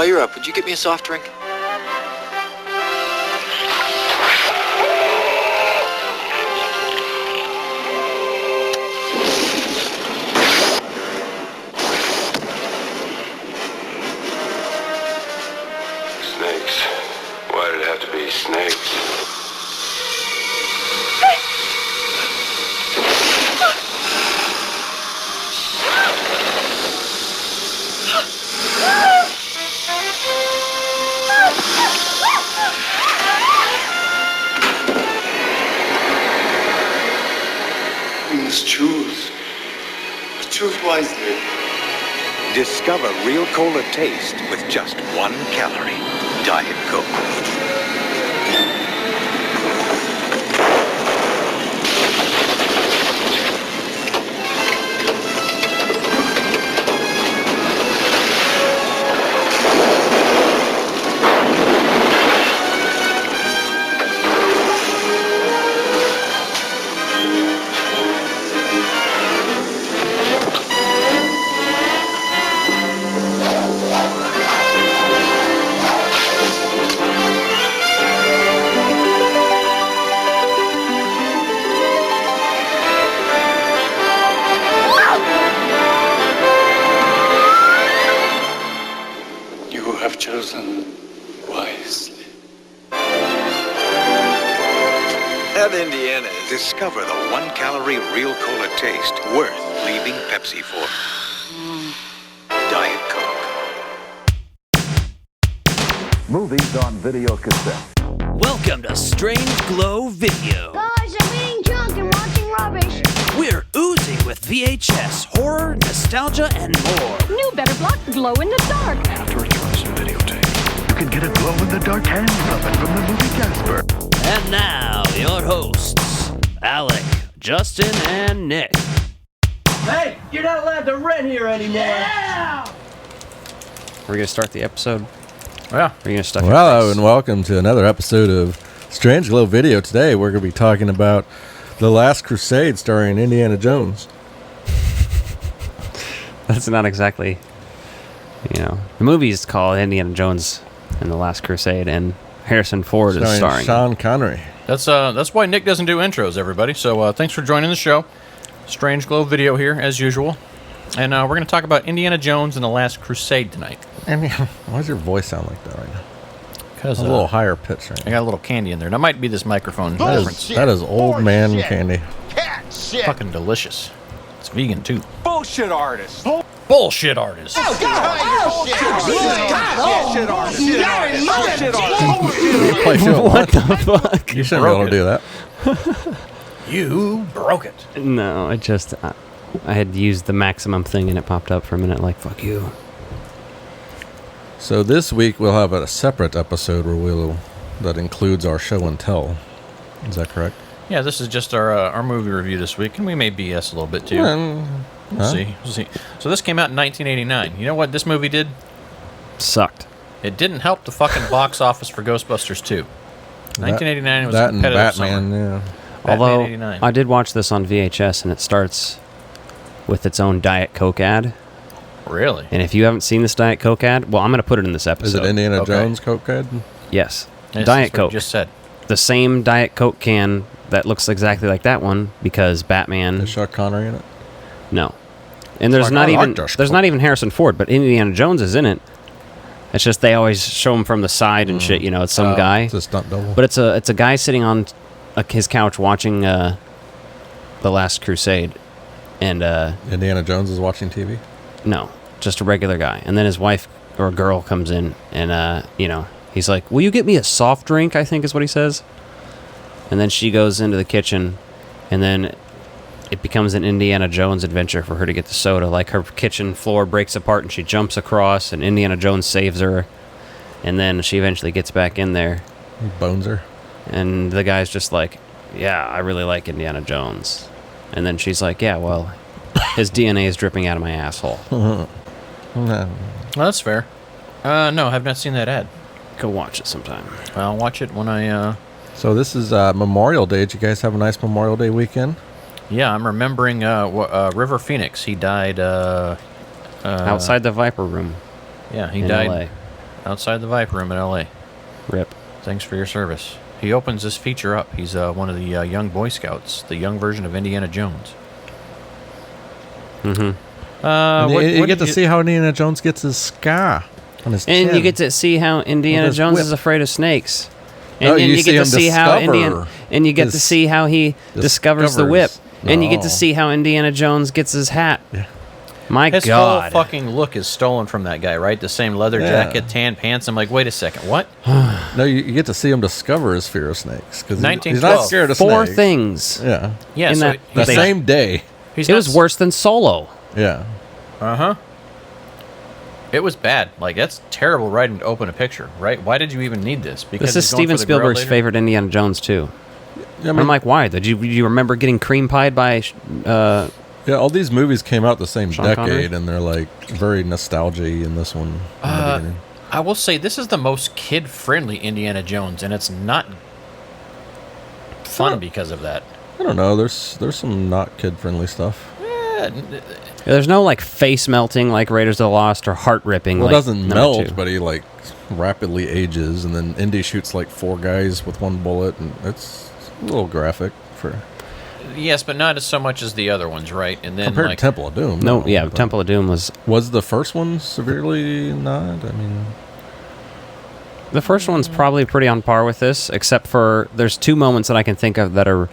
while you're up, would you get me a soft drink? Snakes. Why did it have to be snakes? You must choose. But choose wisely. Discover real cola taste with just 1 calorie. Diet Coke. You have chosen wisely. At Indiana's, discover the 1 calorie real cola taste worth leaving Pepsi for. Diet Coke. Movies on video cassette. Welcome to Strange Glow Video. Guys, I'm eating junk and watching rubbish. We're oozing with VHS, horror, nostalgia, and more. New Better Block glow in the dark. After return some videotape. You can get a glow-in-the-dark hand puppet from the movie Casper. And now, your hosts, Alec, Justin, and Nick. Hey, you're not allowed to rent here anymore. We're going to start the episode. Yeah. We're going to stuff Hello and welcome to another episode of Strange Glow Video. Today we're going to be talking about The Last Crusade starring Indiana Jones. That's not exactly, the movie's called Indiana Jones and the Last Crusade, and Harrison Ford is starring. Sean Connery. That's why Nick doesn't do intros, everybody. So thanks for joining the show. Strange Glow Video here, as usual. And we're going to talk about Indiana Jones and the Last Crusade tonight. Why does your voice sound like that right now? Because a little higher pitch right I got a little candy in there. That might be this microphone difference. That is old man candy. Fucking delicious. It's vegan, too. Bullshit artist. Bullshit artist. You play show What the fuck? You shouldn't be able to do that. You broke it. No, I had used the maximum thing and it popped up for a minute like, fuck you. So this week we'll have a separate episode that includes our show and tell. Is that correct? Yeah, this is just our movie review this week, and we may BS a little bit, too. We'll see. So this came out in 1989. You know what this movie did? Sucked. It didn't help the fucking box office for Ghostbusters 2. 1989 was a that and competitive Batman, summer. yeah. Although, Batman 89. I did watch this on VHS, and it starts with its own Diet Coke ad. Really? And if you haven't seen this Diet Coke ad, well, I'm going to put it in this episode. Is it Indiana Jones Coke ad? Yes. Yes, Diet that's what Coke. you just said. The same Diet Coke can that looks exactly like that one because Batman. Is Sean Connery in it? No. And there's not even Harrison Ford, but Indiana Jones is in it. It's just they always show him from the side and shit. It's some guy. It's a stunt double. But it's a guy sitting on his couch watching The Last Crusade, and Indiana Jones is watching TV? No, just a regular guy. And then his wife or girl comes in, and he's like, "Will you get me a soft drink?" I think is what he says. And then she goes into the kitchen, and then it becomes an Indiana Jones adventure for her to get the soda. Like her kitchen floor breaks apart, and she jumps across, and Indiana Jones saves her, and then she eventually gets back in there. He bones her. And the guy's just like, "Yeah, I really like Indiana Jones." And then she's like, "Yeah, well, his DNA is dripping out of my asshole." No. Well, that's fair. No, I have not seen that ad. Go watch it sometime. I'll watch it when I... So this is Memorial Day. Did you guys have a nice Memorial Day weekend? Yeah, I'm remembering River Phoenix. He died... outside the Viper Room. Yeah, he in died... LA. outside the Viper Room in L.A. Rip. Thanks for your service. He opens this feature up. He's one of the young Boy Scouts, the young version of Indiana Jones. Mm-hmm. You get to see how Indiana Jones gets his scar on his chin. And you get to see how Indiana his Jones whip. is afraid of snakes. And, you you see get to him see how discover and you get to his- see how he discovers the whip. And you get Oh. to see how Indiana Jones gets his hat. Yeah. My His God. whole fucking look is stolen from that guy, right? The same leather Yeah. jacket, tan pants. I'm like, wait a second, what? No, you get to see him discover his fear of snakes because he's 1912. not scared of Four snakes. things. Yeah, Yeah, In so that- the They- same day. he's It not was worse than Solo. Yeah, Uh-huh. It was bad. Like, that's terrible writing to open a picture, right? Why did you even need this? Because This is he's going Steven for the girl Spielberg's later? favorite Indiana Jones too. I mean, I'm like, why? Did you remember getting cream pied by? yeah. All these movies came out the same Sean decade, Connery? and they're like very nostalgia in this one. In the beginning. I will say this is the most kid-friendly Indiana Jones, and it's not fun because of that. I don't know. There's some not kid friendly stuff. There's no like face melting like Raiders of the Lost or heart ripping. Well, like it doesn't number melt, 2. but he like rapidly ages, and then Indy shoots like 4 guys with 1 bullet, and it's a little graphic for Yes, but not as so much as the other ones, right? And then compared like, to Temple of Doom. No, yeah, but Temple of Doom was the first one severely not? I mean, the first one's probably pretty on par with this, except for there's 2 moments that I can think of that are.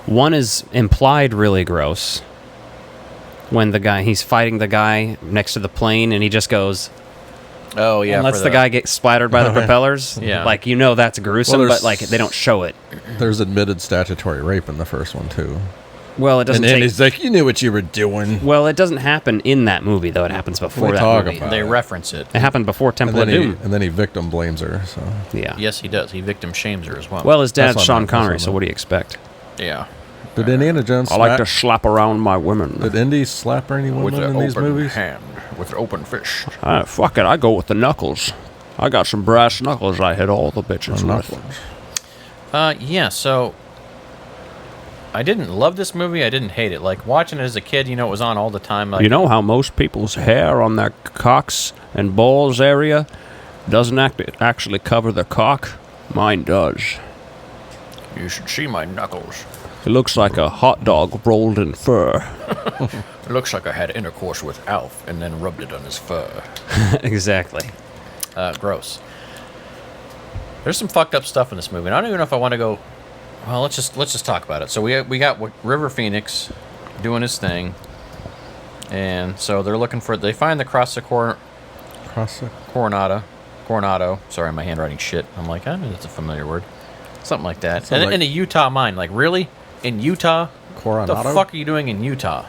One is implied really gross. When he's fighting the guy next to the plane, and he just goes. oh yeah, And lets for the guy get splattered by the propellers. Yeah. Like, that's gruesome, Well, but like they don't show it. there's admitted statutory rape in the first one too. Well, it doesn't And take. Indy's like, you knew what you were doing. Well, it doesn't happen in that movie though. It happens before We that talk movie. about They it. reference it. It happened before Temple of Doom. And then he victim blames her. So Yeah. Yes, he does. He victim shames her as well. Well, his dad's That's what I Sean meant, that's Connery, what I so meant. what do you expect? yeah. did Indiana Jones? I like to slap around my women. Did Indy slap any women in these movies? hand, with an open fist. Fuck it, I go with the knuckles. I got some brass knuckles I hit all the bitches Knuckles. Yeah. So I didn't love this movie. I didn't hate it. Like watching it as a kid, it was on all the time. Like, You know how most people's hair on their cocks and balls area doesn't actually cover their cock? Mine does. you should see my knuckles. It looks like a hot dog rolled in fur. It looks like I had intercourse with Alf and then rubbed it on his fur. Exactly. Gross. There's some fucked up stuff in this movie. And I don't even know if I want to go. Well, let's just talk about it. So we got River Phoenix doing his thing, and so they're looking for. They find the Coronado. Sorry, my handwriting's shit. I'm like, I know that's a familiar word. Something like that. Sounds And like- in a Utah mine, like really in Utah. Coronado? What the fuck are you doing in Utah?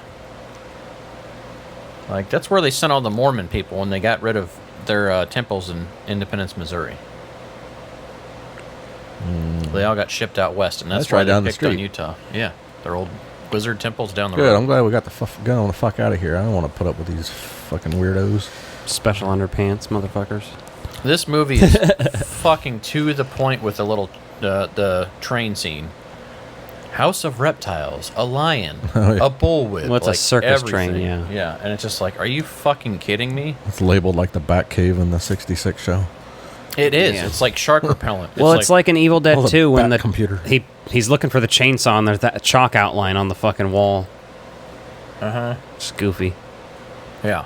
Like that's where they sent all the Mormon people when they got rid of their temples in Independence, Missouri. They all got shipped out west, and that's That's why right they down the picked on street. Utah. Yeah, their old wizard temples down the Good. road. I'm glad we got the fuck out of here. I don't want to put up with these fucking weirdos. Special underpants, motherfuckers. This movie is fucking to the point with the train scene. House of Reptiles, a lion, Oh, yeah. a bullwhip. Well, it's a like circus train, everything. yeah. Yeah, and it's just like, are you fucking kidding me? It's labeled like the Batcave in the '66 show. It is. Yeah. It's like shark repellent. Well, it's like an Evil Dead Oh, the 2 when bat the computer. he's looking for the chainsaw and there's that chalk outline on the fucking wall. Uh-huh. It's goofy. Yeah.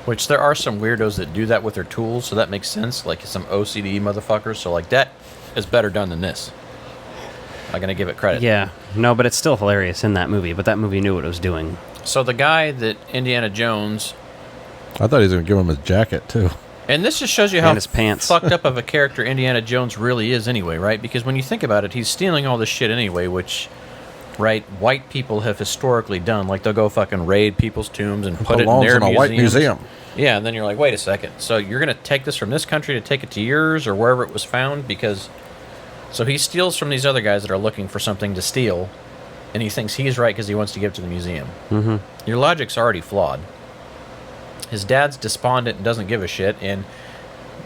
Which there are some weirdos that do that with their tools, so that makes sense. Like some OCD motherfuckers. So like that is better done than this. I'm gonna give it credit. Yeah. No, but it's still hilarious in that movie. But that movie knew what it was doing. So the guy that Indiana Jones, I thought he was gonna give him his jacket too. and this just shows you how And his pants. fucked up of a character Indiana Jones really is anyway, right? Because when you think about it, he's stealing all this shit anyway, which, right, white people have historically done. Like they'll go fucking raid people's tombs and put it in belongs their in a white museums. museum. Yeah, and then you're like, wait a second. So you're going to take this from this country to take it to yours or wherever it was found? Because, so he steals from these other guys that are looking for something to steal, and he thinks he's right because he wants to give it to the museum. Mm-hmm. Your logic's already flawed. His dad's despondent and doesn't give a shit, and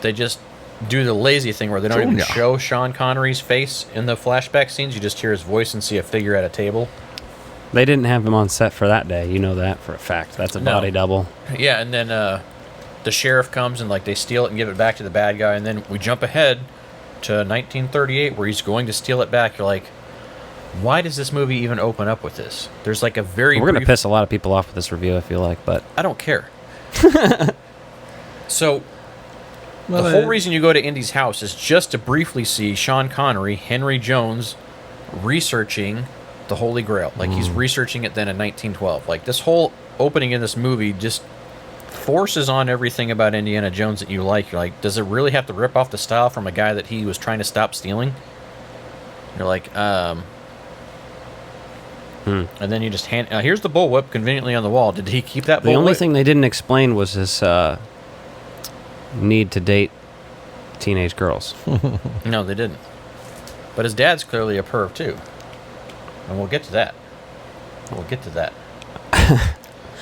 they just do the lazy thing where they don't even Junior. show Sean Connery's face in the flashback scenes. You just hear his voice and see a figure at a table. They didn't have him on set for that day. You know that for a fact. That's a No. body double. Yeah, and then the sheriff comes and like they steal it and give it back to the bad guy, and then we jump ahead to 1938 where he's going to steal it back. You're like, why does this movie even open up with this? There's like a very We're going to piss a lot of people off with this review, I feel like, but I don't care. So the whole reason you go to Indy's house is just to briefly see Sean Connery, Henry Jones, researching the Holy Grail. Like he's researching it then in 1912. Like this whole opening in this movie just forces on everything about Indiana Jones that you like. You're like, does it really have to rip off the style from a guy that he was trying to stop stealing? You're like, And then you just hand... here's the bullwhip conveniently on the wall. Did he keep that bullwhip? the only thing they didn't explain was his need to date teenage girls. No, they didn't. But his dad's clearly a perv, too. And we'll get to that.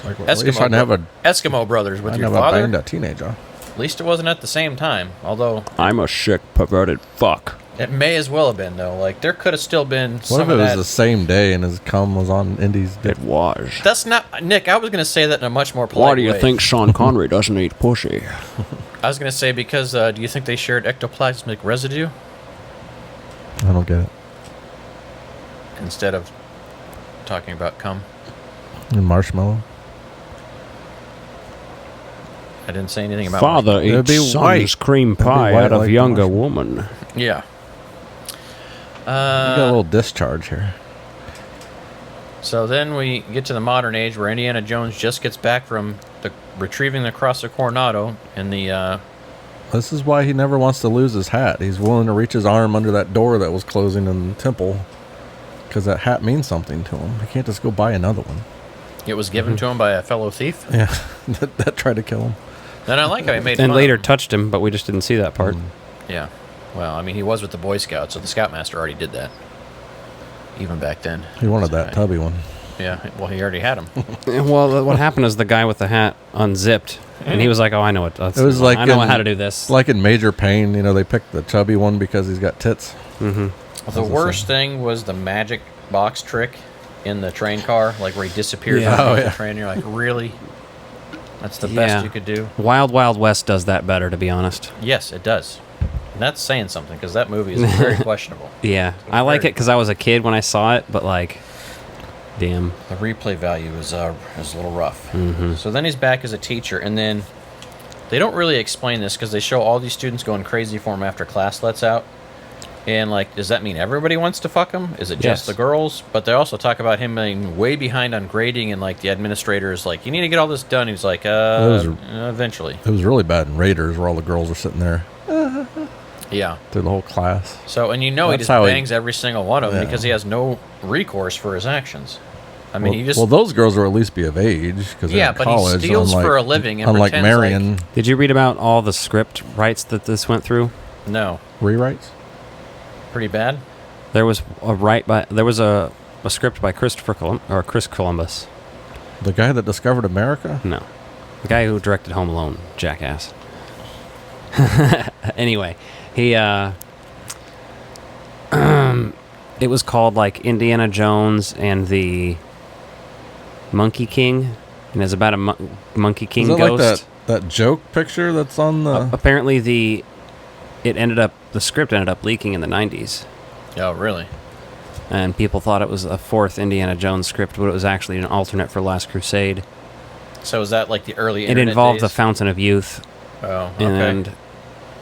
Like, at least I'd have a Eskimo brothers with I'd your have father. banged a teenager. At least it wasn't at the same time. Although I'm a sick, perverted fuck. it may as well have been, though. Like there could have still been What some if of it was that. the same day and his cum was on Indy's dick? It was. That's not Nick. I was going to say that in a much more polite Why do you way. think Sean Connery doesn't eat pussy? I was going to say because do you think they shared ectoplasmic residue I don't get it. instead of talking about cum? And marshmallow? I didn't say anything about Father It'd eats be son's white. cream It'd be pie white out of like the younger marshmallow. woman. Yeah. You got a little discharge here. So then we get to the modern age where Indiana Jones just gets back from retrieving the Cross of Coronado and the... This is why he never wants to lose his hat. He's willing to reach his arm under that door that was closing in the temple because that hat means something to him. He can't just go buy another one. It was given to him by a fellow thief. Yeah, that tried to kill him. Then I like how he made And fun later of him. touched him, but we just didn't see that part. Yeah. Well, I mean, he was with the Boy Scouts, so the Scoutmaster already did that. Even back then. He wanted that tubby one. Yeah, well, he already had him. Well, what happened is the guy with the hat unzipped, and he was like, "Oh, I know it. It was like I know in- how to do this." Like in Major Pain, you know, they picked the chubby one because he's got tits. The the worst thing was the magic box trick in the train car, like where he disappears Yeah. underneath Oh, yeah. the train. You're like, really? That's the best you could do? Wild Wild West does that better, to be honest. Yes, it does. And that's saying something, because that movie is very questionable. Yeah, I like it because I was a kid when I saw it, but like, damn. The replay value is a little rough. So then he's back as a teacher, and then they don't really explain this because they show all these students going crazy for him after class lets out. And like, does that mean everybody wants to fuck him? Is it just Yes. the girls? But they also talk about him being way behind on grading, and like the administrator is like, you need to get all this done. He's like, eventually. It was really bad in Raiders where all the girls were sitting there Yeah. through the whole class. So, and you know he That's just how he- bangs every single one of them Yeah. because he has no recourse for his actions. I mean, he just... Well, those girls will at least be of age because they're Yeah, in but he college. steals for a living and unlike pretends like- Marion Did you read about all the script rights that this went through? No. rewrites. Pretty bad? There was a script by Chris Columbus. The guy that discovered America. No, the guy who directed Home Alone, jackass. Anyway, he it was called like Indiana Jones and the Monkey King, and it's about a Monkey King Is that ghost. like that joke picture that's on the? Apparently, the script ended up leaking in the 90s, Oh, really? and people thought it was a fourth Indiana Jones script, but it was actually an alternate for Last Crusade. So is that like the early It internet involved the days? Fountain of Youth, Oh, okay. and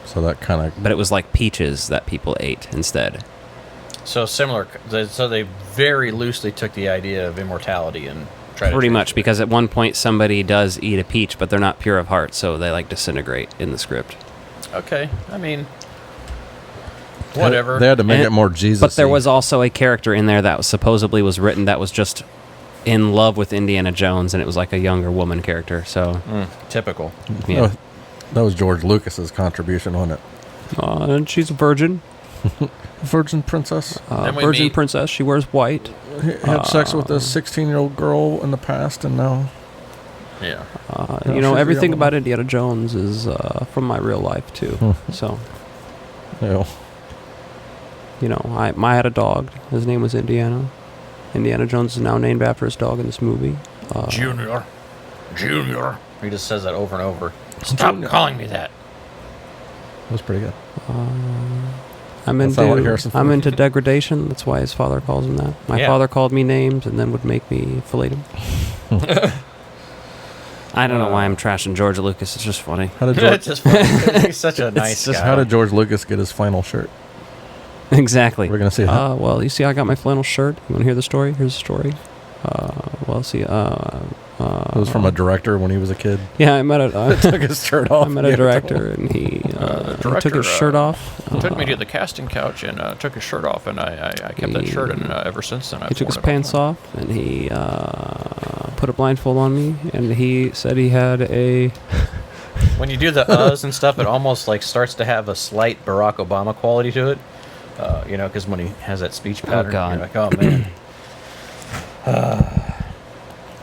So that kind of. but it was like peaches that people ate instead. So similar. So they very loosely took the idea of immortality and tried to Pretty change much, it. because at one point somebody does eat a peach, but they're not pure of heart, so they like disintegrate in the script. Okay, I mean, whatever. They had to make And- it more Jesus. But there was also a character in there that was supposedly was written that was just in love with Indiana Jones, and it was like a younger woman character. So Typical. yeah, That was George Lucas's contribution on it. and she's a virgin, Virgin princess. Then we virgin meet- princess. She wears white. He had sex with a 16-year-old girl in the past, and now Yeah. You she's know, a everything young about Indiana Jones is from my real life too. So you know, you know, I had a dog. His name was Indiana. Indiana Jones is now named after his dog in this movie. Junior. Junior. He just says that over and over. Stop calling me that. That was pretty good. I'm That's not what Harrison I'm Ford- into degradation. That's why his father calls him that. My Yeah. father called me names and then would make me fillet him. I don't know why I'm trashing George Lucas. It's just funny. How did It's George, just funny. He's such a nice guy. how did George Lucas get his flannel shirt? Exactly. We're gonna see that. Well, you see, I got my flannel shirt. You want to hear the story? Here's the story. See. It was from a director when he was a kid. Yeah, I met a Took his shirt off. I met a director, and he took his shirt off. took me to the casting couch and took his shirt off, and I kept that shirt, and ever since then He took his pants off, and he put a blindfold on me, and he said he had a. When you do the uhs and stuff, it almost like starts to have a slight Barack Obama quality to it. Because when he has that speech pattern, God. you're like, oh man.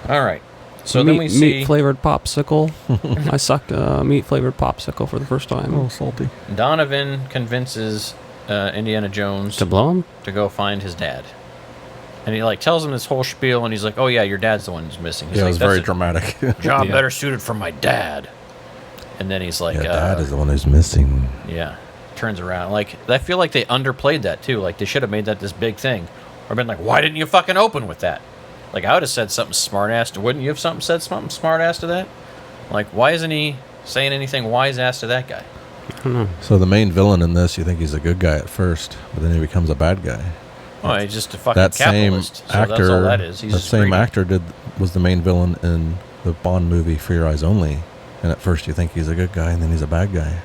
All right. So then we see meat flavored popsicle. I sucked a meat flavored popsicle for the first time. Oh, salty. Donovan convinces Indiana Jones To blow him? to go find his dad. And he like tells him this whole spiel, and he's like, "Oh yeah, your dad's the one who's missing." He's Yeah, it like, was "That's very a dramatic. job Yeah. better suited for my dad." And then he's like, the one who's missing. yeah, turns around. Like I feel like they underplayed that too. Like they should have made that this big thing, or been like, "Why didn't you fucking open with that?" Like I would have said something smart ass. Wouldn't you have said something smart ass to that? Like why isn't he saying anything wise ass to that guy? So the main villain in this, you think he's a good guy at first, but then he becomes a bad guy. Oh, he's just a fucking That same capitalist. So actor, that's all that is. He's that just same greedy. actor was the main villain in the Bond movie For Your Eyes Only. And at first you think he's a good guy, and then he's a bad guy.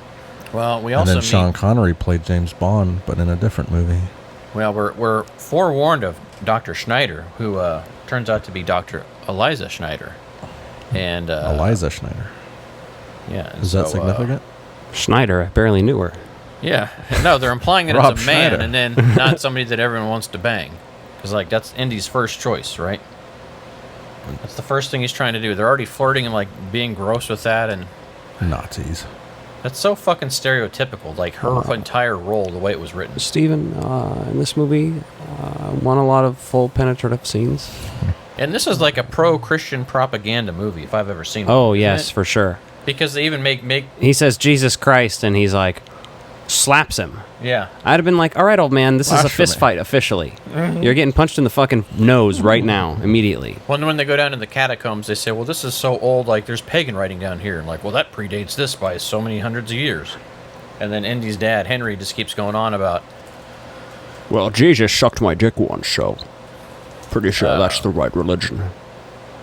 Well, we And also then Sean Connery played James Bond, but in a different movie. Well, we're forewarned of Dr. Schneider, who turns out to be Dr. Eliza Schneider, and Eliza Schneider. Yeah, and Is that so, significant? Schneider, I barely knew her. Yeah, no, they're implying that Rob it's a man, Schneider. and then not somebody that everyone wants to bang, because like that's Indy's first choice, right? That's the first thing he's trying to do. They're already flirting and like being gross with that, and Nazis. that's so fucking stereotypical. Like her entire role, the way it was written. Steven, in this movie, won a lot of full penetrative scenes. And this is like a pro-Christian propaganda movie, if I've ever seen one. Oh, isn't yes, it? for sure. Because they even make He says Jesus Christ, and he's like, slaps him. yeah. I'd have been like, all right, old man, this is a Blasphemy. fist fight officially. You're getting punched in the fucking nose right now, immediately. Well, and when they go down to the catacombs, they say, well, this is so old, like, there's pagan writing down here. And like, well, that predates this by so many hundreds of years. And then Indy's dad, Henry, just keeps going on about, Well, Jesus sucked my dick once, so pretty sure that's the right religion.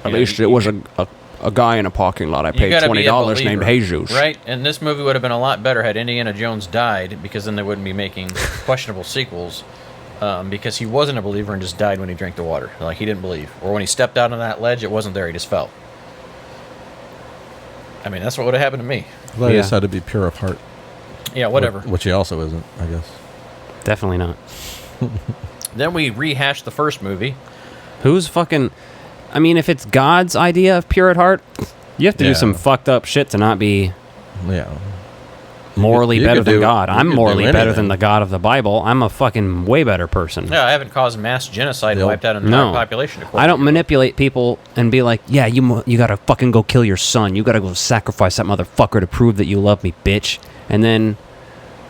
At Yeah, least you- it was a guy in a parking lot I you paid gotta be a $20 believer, named Jesus. right? And this movie would have been a lot better had Indiana Jones died, because then they wouldn't be making questionable sequels, because he wasn't a believer and just died when he drank the water. Like, he didn't believe. Or when he stepped out on that ledge, it wasn't there, he just fell. I mean, that's what would have happened to me. I thought he Yeah. just had to be pure of heart. Yeah, whatever. Which he also isn't, I guess. Definitely not. Then we rehashed the first movie. Who's fucking... I mean, if it's God's idea of pure at heart, you have to Yeah. do some fucked up shit to not be Yeah. morally you better could than do- God. you I'm could do morally better anything. than the God of the Bible. I'm a fucking way better person. Yeah, I haven't caused mass genocide and Nope. wiped out an entire No. population. I don't manipulate people and be like, yeah, you gotta fucking go kill your son. You gotta go sacrifice that motherfucker to prove that you love me, bitch. And then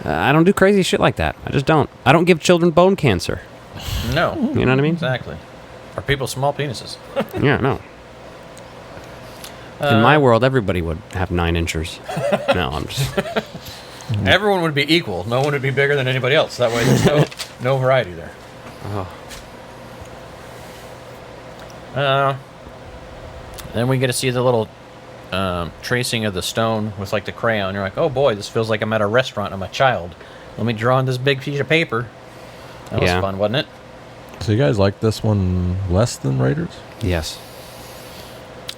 I don't do crazy shit like that. I just don't. I don't give children bone cancer. No. You know what I mean? Exactly. Are people small penises? Yeah, no. In my world, everybody would have 9 inches. No, I'm just... Everyone would be equal. No one would be bigger than anybody else. That way there's no variety there. Then we get to see the little tracing of the stone with like the crayon. You're like, oh boy, this feels like I'm at a restaurant. I'm a child. Let me draw on this big piece of paper. That was Yeah. fun, wasn't it? So you guys like this one less than Raiders? Yes.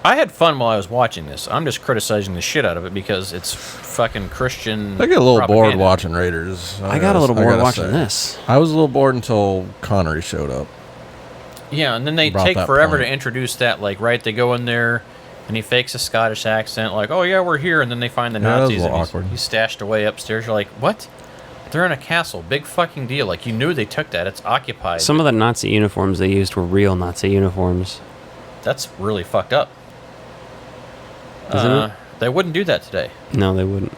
I had fun while I was watching this. I'm just criticizing the shit out of it because it's fucking Christian. I get a little bored propaganda. watching Raiders. I got a little bored gotta watching say. this. I was a little bored until Connery showed up. Yeah, and then they About take that forever point. to introduce that. Like, right, they go in there, and he fakes a Scottish accent, like, "Oh yeah, we're here," and then they find the Yeah, that was a Nazis, little and awkward. he's stashed away upstairs. You're like, "What? They're in a castle, big fucking deal." Like, you knew they took that; it's occupied. Some of the Nazi uniforms they used were real Nazi uniforms. That's really fucked up. Isn't it? They wouldn't do that today. No, they wouldn't.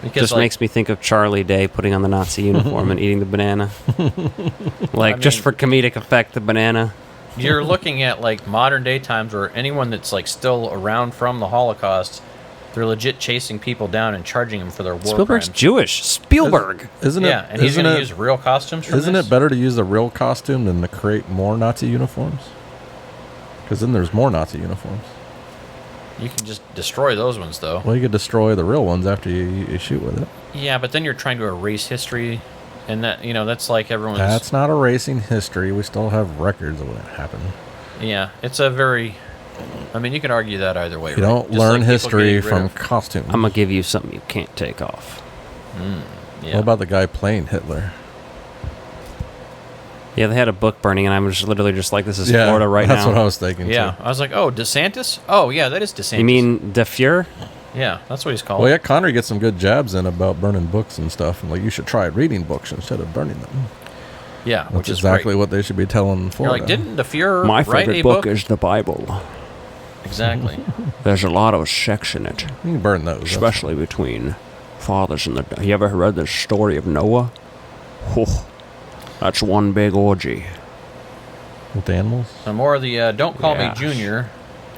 Because Just makes me think of Charlie Day putting on the Nazi uniform and eating the banana. Like, just for comedic effect, the banana. you're looking at like modern day times where anyone that's like still around from the Holocaust, they're legit chasing people down and charging them for their war Spielberg's crimes. Jewish. Spielberg. Isn't it? Yeah, and he's isn't going to it- use real costumes from Isn't this? it better to use a real costume than to create more Nazi uniforms? Because then there's more Nazi uniforms. You can just destroy those ones, though. Well, you could destroy the real ones after you shoot with it. Yeah, but then you're trying to erase history, and that that's like everyone's. That's not erasing history. We still have records of what happened. Yeah, it's a very. I mean, you can argue that either way. You don't Just learn like people history getting rid from of- costumes. I'm going to give you something you can't take off. Yeah. What about the guy playing Hitler? Yeah, they had a book burning, and I'm just literally just like, this is Florida right that's now. what I was thinking, Yeah, too. I was like, oh, DeSantis? Oh, yeah, that is DeSantis. You mean De Fuhrer? Yeah, that's what he's called. Well, yeah, Connery gets some good jabs in about burning books and stuff. And like, you should try reading books instead of burning them. Yeah, That's which is exactly great. what they should be telling You're Florida. like, didn't the Fuhrer My write favorite a book is the Bible. Exactly. There's a lot of sex in it, You can burn those. especially between fathers and the... You ever read the story of Noah? Oh, that's one big orgy. With the animals? Some more of the Don't Call Yes. Me Junior.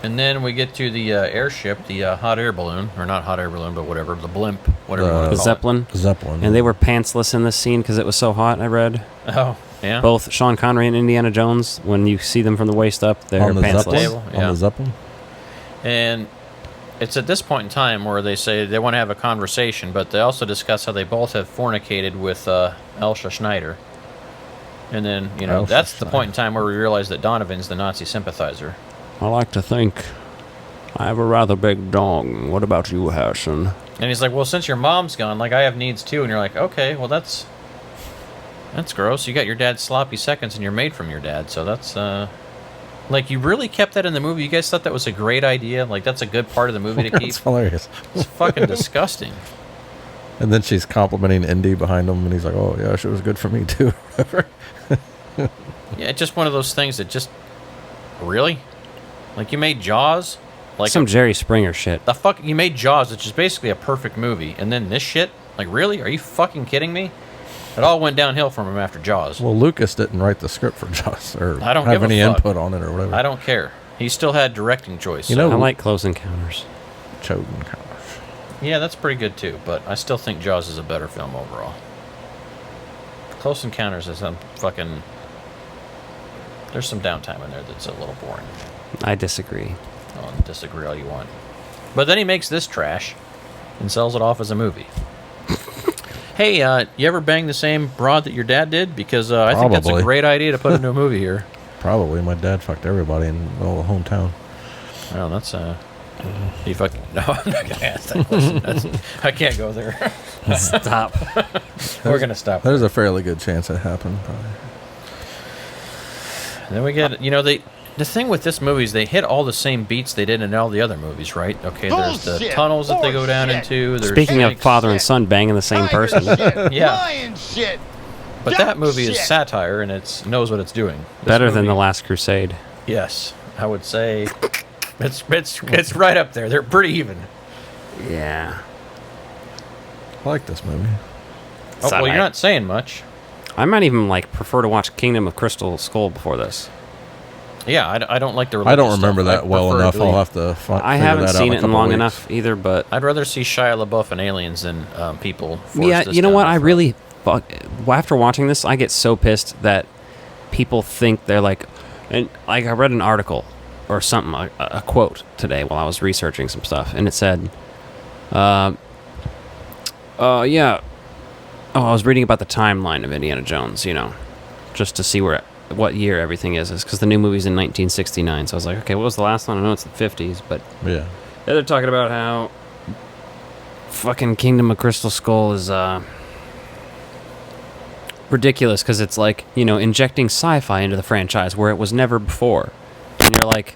And then we get to the airship, the hot air balloon. Or not hot air balloon, but whatever. The blimp. Whatever you want The to call Zeppelin. Zeppelin. And they were pantsless in this scene because it was so hot, I read. it. Oh, yeah. Both Sean Connery and Indiana Jones, when you see them from the waist up, they're on the pantsless. Zeppelin? Stable, yeah. On the Zeppelin? And it's at this point in time where they say they want to have a conversation, but they also discuss how they both have fornicated with Elsa Schneider. And then, Elsa that's the Schneider. point in time where we realize that Donovan's the Nazi sympathizer. I like to think I have a rather big dong. What about you, Harrison? And he's like, well, since your mom's gone, like, I have needs too. And you're like, okay, well, that's gross. You got your dad's sloppy seconds and you're made from your dad. So that's, like, you really kept that in the movie? You guys thought that was a great idea? Like, that's a good part of the movie to keep? That's hilarious. It's fucking disgusting. And then she's complimenting Indy behind him, and he's like, oh, yeah, she was good for me, too. Yeah, it's just one of those things that just, really? Like, you made Jaws? Like, Some Jerry Springer shit. the fuck, you made Jaws, which is basically a perfect movie. And then this shit? Like, really? Are you fucking kidding me? It all went downhill from him after Jaws. Well, Lucas didn't write the script for Jaws or I don't have give a any fuck. input on it or whatever. I don't care. He still had directing choice. You so- know- I like Close Encounters. Chosen College. Yeah, that's pretty good too, but I still think Jaws is a better film overall. Close Encounters is some fucking... There's some downtime in there that's a little boring. I disagree. I'll disagree all you want. But then he makes this trash and sells it off as a movie. Hey, you ever bang the same broad that your dad did? Because I think that's a Probably. great idea to put into a movie here. Probably. My dad fucked everybody in the whole hometown. Well, that's he fucking... No, I'm not gonna ask that question. I can't go there. Stop. We're gonna stop. There's a fairly good chance it happened, probably. Then we get, the thing with this movie is they hit all the same beats they did in all the other movies, right? Okay, there's the Bullshit. tunnels that they go down into. There's Speaking of snakes. father and son banging the same person, Yeah. Lying shit. But Dumb that movie is shit. satire and it knows what it's doing. This better than The movie- Last Crusade. Yes, I would say it's right up there. They're pretty even. Yeah. I like this movie. Oh, well, you're not saying much. I might even prefer to watch Kingdom of Crystal Skull before this. Yeah, I don't like the. I don't religious remember stuff. that well prefer enough. to- I'll have to I figure haven't that out seen in a it in couple long weeks. enough either, but I'd rather see Shia LaBeouf and aliens than people. force yeah, this you know down what? our I throat. really after watching this, I get so pissed that people think they're like, and like I read an article or something, a quote today while I was researching some stuff, and it said, yeah. Oh, I was reading about the timeline of Indiana Jones, just to see what year everything is because the new movie's in 1969. So I was like, okay, what was the last one? I know it's the 50s, but Yeah. they're talking about how fucking Kingdom of Crystal Skull is ridiculous because it's like, injecting sci-fi into the franchise where it was never before. And you're like,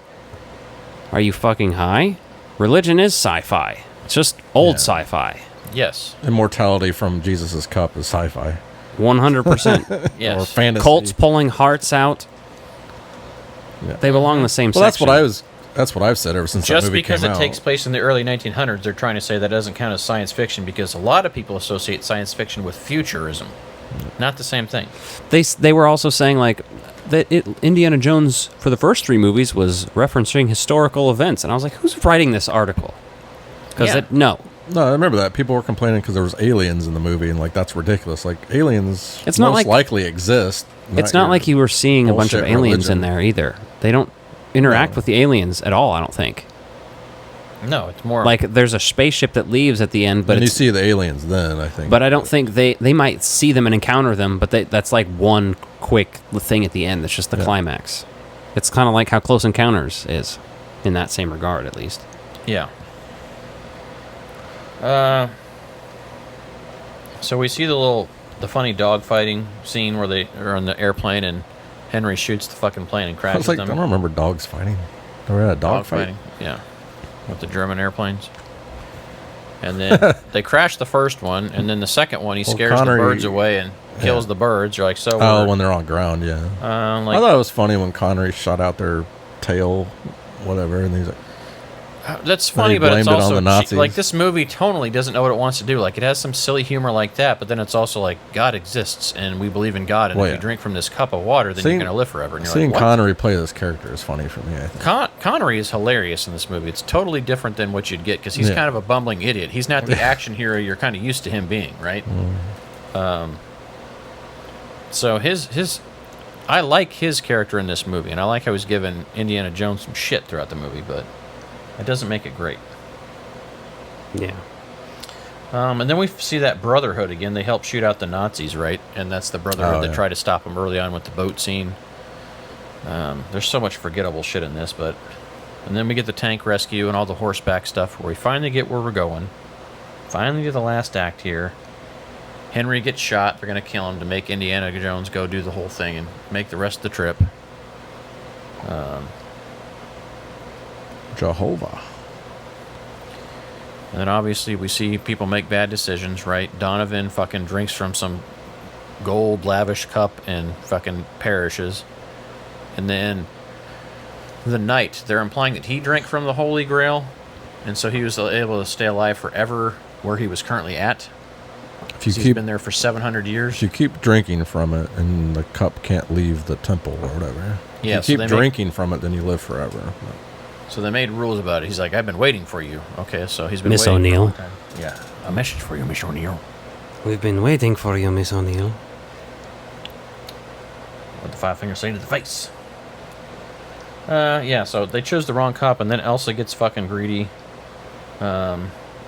are you fucking high? Religion is sci-fi. It's just old Yeah. sci-fi. Yes. Immortality from Jesus' cup is sci-fi. 100%. Yes. Or fantasy. Cults pulling hearts out. Yeah. They belong in the same Well, that's section. what I was That's what I've said ever since that Just movie because came it out. takes place in the early 1900s, they're trying to say that doesn't count as science fiction because a lot of people associate science fiction with futurism. Not the same thing. They were also saying like that Indiana Jones for the first 3 movies was referencing historical events, and I was like, who's writing this article? Because no, I remember that. People were complaining because there was aliens in the movie, and like that's ridiculous. Like aliens It's not most like- likely exist. it's not your like you were seeing a bunch of bullshit aliens in religion. there either. They don't interact with the aliens at all, I don't think. No, it's more Like there's a spaceship that leaves at the end, but And you it's, see the aliens then, I think. but I don't think they might see them and encounter them, but that's like one quick thing at the end. That's just the climax. It's kind of like how Close Encounters is, in that same regard, at least. Yeah. So we see the funny dog fighting scene where they are on the airplane and Henry shoots the fucking plane and I crashes was like, I them. don't remember dogs fighting. They were at a dog fight. fighting, yeah, with the German airplanes. And then they crash the first one, and then the second one he scares Connery- the birds away and kills the birds. You're like, so Oh, we're- when they're on ground, yeah. like, I thought it was funny when Connery shot out their tail, whatever, and he's like, that's Then funny, he but it's blamed it on also the Nazis. like this movie tonally doesn't know what it wants to do. Like it has some silly humor like that, but then it's also like God exists and we believe in God, and Well, if yeah. you drink from this cup of water, then Seeing- you're gonna live forever. And you're seeing like, what? Connery play this character is funny for me, I think. Connery is hilarious in this movie. It's totally different than what you'd get because he's Yeah. kind of a bumbling idiot. He's not the action hero you're kind of used to him being, right? So his I like his character in this movie, and I like how he's giving Indiana Jones some shit throughout the movie, but it doesn't make it great. Yeah. And then we see that Brotherhood again. They help shoot out the Nazis, right? And that's the Brotherhood that tried to stop them early on with the boat scene. There's so much forgettable shit in this, but... And then we get the tank rescue and all the horseback stuff where we finally get where we're going. Finally to the last act here. Henry gets shot. They're going to kill him to make Indiana Jones go do the whole thing and make the rest of the trip. Jehovah. And then obviously we see people make bad decisions, right? Donovan fucking drinks from some gold lavish cup and fucking perishes. And then the knight, they're implying that he drank from the Holy Grail, and so he was able to stay alive forever where he was currently at. If you He's keep been there for 700 years. if you keep drinking from it and the cup can't leave the temple or whatever. Yeah, If so you they keep make- drinking from it, then you live forever. So they made rules about it. He's like, I've been waiting for you. Okay, so he's been Miss waiting for a O'Neill. long time. Yeah, a message for you, Miss O'Neill. We've been waiting for you, Miss O'Neill. With the 5-finger saying to the face. Yeah, so they chose the wrong cop, and then Elsa gets fucking greedy.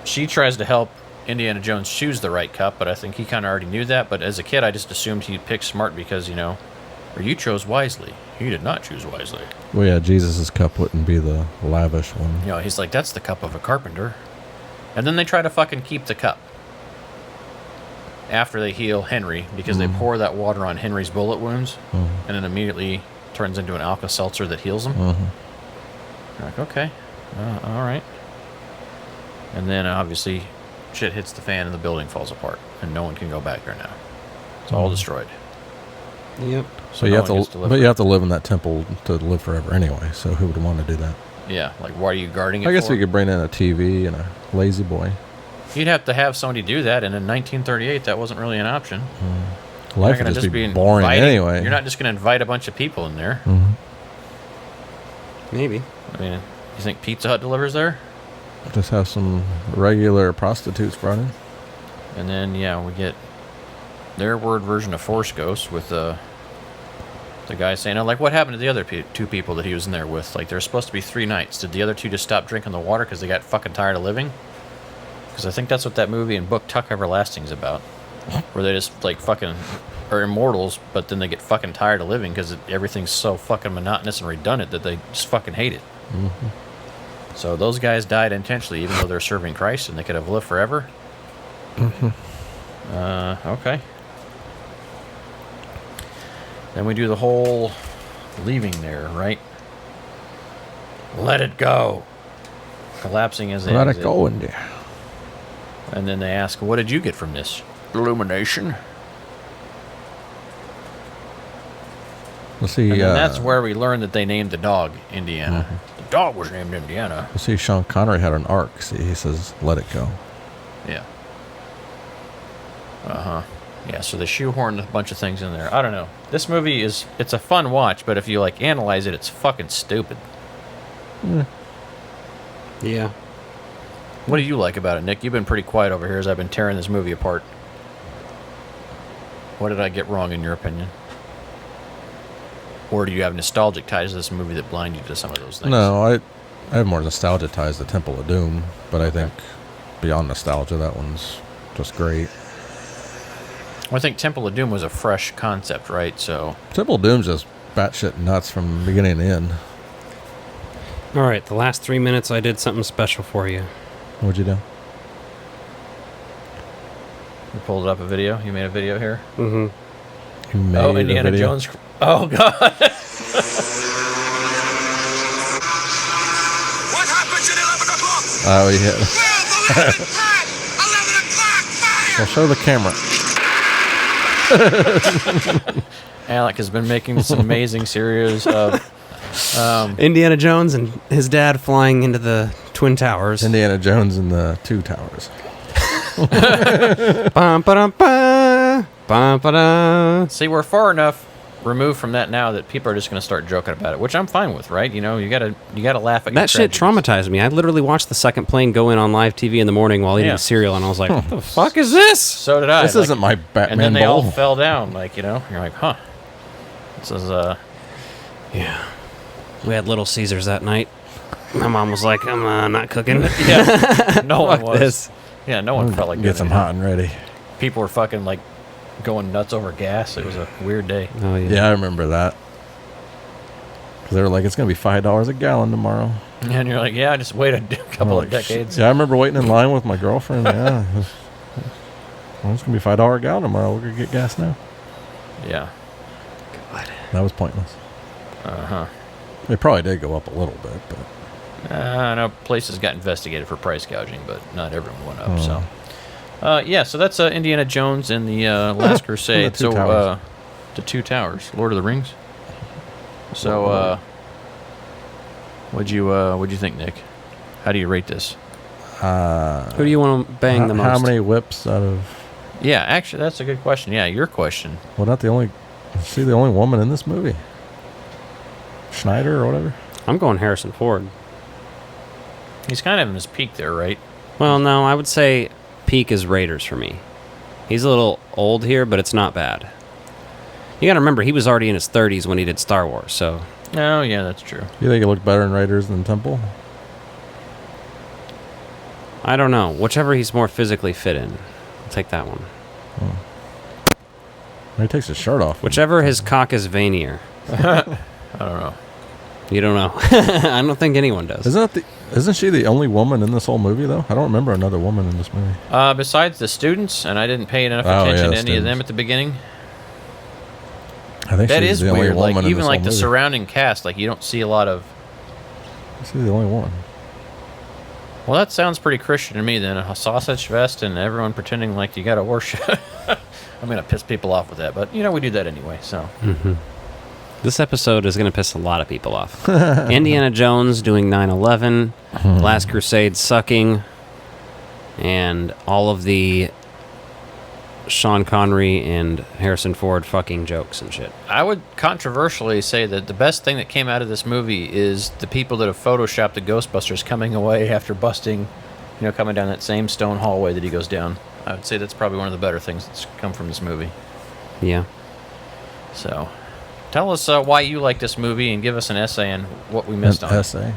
She tries to help Indiana Jones choose the right cup, but I think he kind of already knew that. But as a kid, I just assumed he'd pick smart because, or you chose wisely. He did not choose wisely. Well, yeah, Jesus' cup wouldn't be the lavish one. He's like, that's the cup of a carpenter. And then they try to fucking keep the cup. After they heal Henry, because they pour that water on Henry's bullet wounds, and then immediately turns into an Alka-Seltzer that heals him. You're like, okay, all right. And then obviously shit hits the fan and the building falls apart, and no one can go back there now. It's all destroyed. Yep. So But you no have one gets to, live but you have to live in that temple to live forever anyway. So who would want to do that? Yeah, like why are you guarding it I guess for? we could bring in a TV and a lazy boy. You'd have to have somebody do that, and in 1938 that wasn't really an option. You're Life not would gonna just be be boring inviting- anyway. You're not just going to invite a bunch of people in there. Maybe. I mean, you think Pizza Hut delivers there? Just have some regular prostitutes brought in. And then, yeah, we get their word version of Force Ghost with the guy saying, oh, like, what happened to the other two people that he was in there with? Like, there's supposed to be 3 nights. Did the other 2 just stop drinking the water because they got fucking tired of living? Because I think that's what that movie and book Tuck Everlasting's about. Where they just, like, fucking are immortals, but then they get fucking tired of living because everything's so fucking monotonous and redundant that they just fucking hate it. So those guys died intentionally, even though they're serving Christ and they could have lived forever. Okay. Then we do the whole leaving there, right? Let it go. Collapsing as they Let it exit. go in there. And then they ask, what did you get from this? Illumination. We'll see. And then that's where we learned that they named the dog Indiana. The dog was named Indiana. We'll see. Sean Connery had an arc. See, he says, "Let it go." Yeah. Yeah, so they shoehorned a bunch of things in there. I don't know. This movie it's a fun watch, but if you like analyze it, it's fucking stupid. Yeah. What do you like about it, Nick? You've been pretty quiet over here as I've been tearing this movie apart. What did I get wrong in your opinion? Or do you have nostalgic ties to this movie that blind you to some of those things? No, I have more nostalgia ties to Temple of Doom, but I think beyond nostalgia, that one's just great. Well, I think Temple of Doom was a fresh concept, right? So Temple of Doom's just batshit nuts from beginning to end. All right, the last 3 minutes I did something special for you. What'd you do? you pulled up a video. You made a video here. Mm-hmm. You made Oh, a Indiana video? Jones. Oh God. What happens at 11 o'clock? Oh, yeah. 12, 11, 10, 11 o'clock, fire! Well, show the camera. Alec has been making this amazing series of Indiana Jones and his dad flying into the Twin Towers. Indiana Jones and the Two Towers. Bum, ba-dum, ba, bum, ba-da. See, we're far enough removed from that now that people are just going to start joking about it, which I'm fine with, right? You know, you gotta laugh at your That shit tragedies. traumatized me. I literally watched the second plane go in on live TV in the morning while eating Yeah. cereal, and I was like, what the fuck is this? So did I. This isn't my Batman And then they bowl. all fell down, like, you know, you're like, huh. This is Yeah. We had Little Caesars that night. My mom was like, I'm not cooking. yeah. No one Fuck was. this. Yeah, no one felt like Get doing some it. hot and ready. People were fucking like going nuts over gas. It was a weird day. Oh, yeah. Yeah, I remember that. 'Cause they were like, it's going to be $5 a gallon tomorrow. And you're like, yeah, just wait a couple of decades. Yeah, I remember waiting in line with my girlfriend. Yeah. Well, it's going to be $5 a gallon tomorrow. We're going to get gas now. Yeah. That was pointless. Uh-huh. It probably did go up a little bit, but I know places got investigated for price gouging, but not everyone went up. So, yeah. So that's Indiana Jones and the Last Crusade. Two Towers. The Two Towers, Lord of the Rings. So, what'd you think, Nick? How do you rate this? Who do you want to bang the most? How many whips out of... Yeah, actually, that's a good question. Yeah, your question. Well, not the only... Is she the only woman in this movie? Schneider or whatever? I'm going Harrison Ford. He's kind of in his peak there, right? Well, no, I would say peak is Raiders for me. He's a little old here, but it's not bad. You got to remember, he was already in his 30s when he did Star Wars, so... Oh, yeah, that's true. You think it looked better in Raiders than Temple? I don't know. Whichever he's more physically fit in. I'll take that one. He takes his shirt off. Whichever his cock is veinier. I don't know. You don't know. I don't think anyone does. Isn't she the only woman in this whole movie, though? I don't remember another woman in this movie. Besides the students, and I didn't pay enough Oh, attention yeah, to any of students. them at the beginning. I think That she's is the only weird. woman Like in even this like whole the movie. surrounding cast, like you don't see a lot of. She's the only one. Well, that sounds pretty Christian to me. Then a sausage vest and everyone pretending like you got to worship. I'm gonna piss people off with that, but you know we do that anyway. So This episode is going to piss a lot of people off. Indiana Jones doing 9/11, Last Crusade sucking, and all of the Sean Connery and Harrison Ford fucking jokes and shit. I would controversially say that the best thing that came out of this movie is the people that have photoshopped the Ghostbusters coming away after busting, coming down that same stone hallway that he goes down. I would say that's probably one of the better things that's come from this movie. Yeah. So, tell us why you like this movie and give us an essay on what we missed on it. Essay.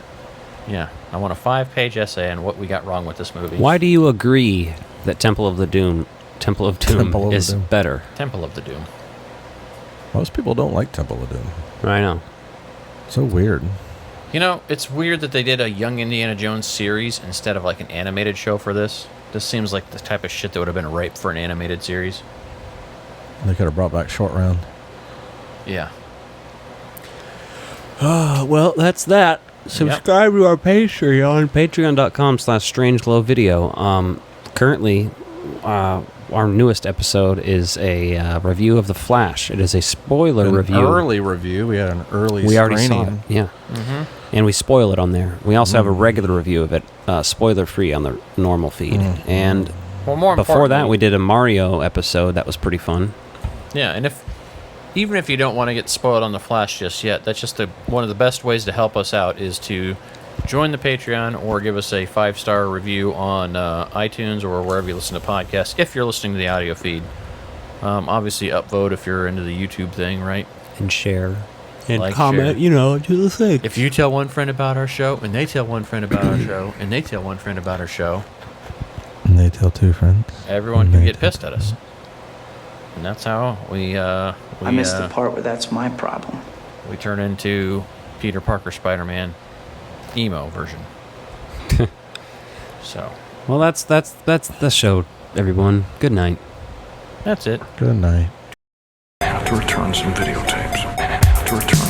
Yeah, I want a 5-page essay on what we got wrong with this movie. Why do you agree that Temple of Doom is better? Temple of the Doom. Most people don't like Temple of Doom. I know. So weird. It's weird that they did a Young Indiana Jones series instead of like an animated show for this. This seems like the type of shit that would have been ripe for an animated series. They could have brought back Short Round. Yeah. Well, that's that. Subscribe to our Patreon, patreon.com/strangeglowvideo. Currently, our newest episode is a review of The Flash. It is a spoiler An review. early review. We had an early We already screening. saw it. Yeah. And we spoil it on there. We also have a regular review of it, spoiler-free on the normal feed. And Well, more before that, importantly- we did a Mario episode. That was pretty fun. Yeah, and even if you don't want to get spoiled on the Flash just yet, that's just one of the best ways to help us out is to join the Patreon or give us a 5-star review on iTunes or wherever you listen to podcasts. If you're listening to the audio feed, obviously upvote if you're into the YouTube thing, right? And share. And Like, comment, share. do the thing. If you tell one friend about our show, and they tell one friend about our show, and they tell one friend about our show, And they tell 2 friends. everyone And can they get tell pissed at us. And that's how we I missed the part where that's my problem. we turn into Peter Parker Spider-Man emo version. So Well, that's the show, everyone. Good night. that's it. Good night. I have to return some videotapes. I have to return